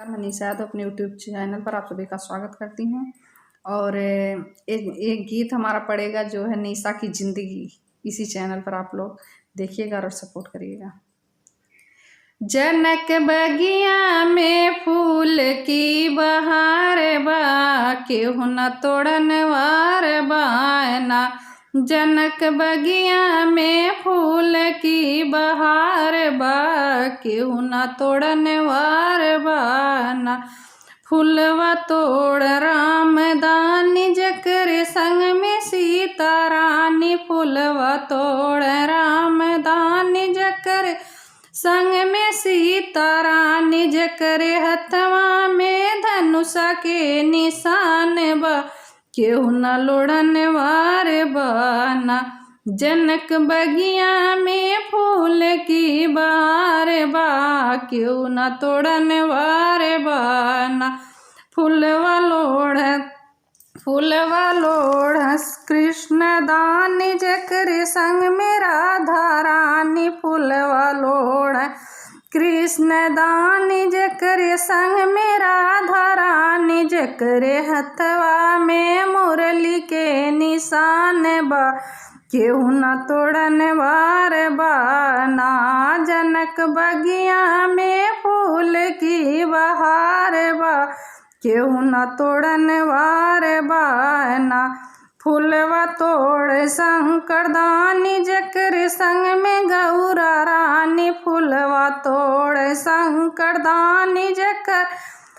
मनीषा यादव अपने YouTube channel पर आप सभी का स्वागत करती हूँ। और एक गीत हमारा पड़ेगा जो है निशा की जिंदगी, इसी चैनल पर आप लोग देखिएगा और सपोर्ट करिएगा। जनक बगिया में फूल की बहार बा, केहू न तोड़न वार बाना। जनक बगिया में फूल की बहार बा, केहू न तोड़न वार बाना। फूलवा तोड़ रामदानी जकर संग में सीता रानी। फूलवा तोड़ रामदानी जकर संग में सीता रानी। जकरे हथवा में धनुषा के निशान बा, केहू न लोड़न वार बाना। जनक बगिया में फूल की बहार बा, केहू न तोड़न वार बाना। फूलवा लोढ़ कृष्ण दानी जकर संग में राधा रानी। फूलवा लोढ़ कृष्ण दानी जकर संग में राधा रानी। जकरे हथवा में मुरली के निशान बा, केहू न तोड़न वार बाना। जनक बगिया में फूल की बहार बा, केहू न तोड़न वार बाना। फूलवा तोड़ शंकर दानी जकर संग में गौरा रानी। फूलवा तोड़ शंकर दानी जकर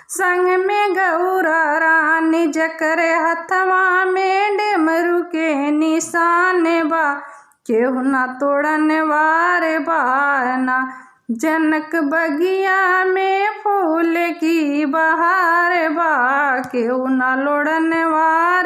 संग में गौरा रानी। जकरे हथवा में डमरू के निशान बा, केहू न तोड़न वार बाना। जनक बगिया में फूल की बहार बा, केहू न लोड़न वार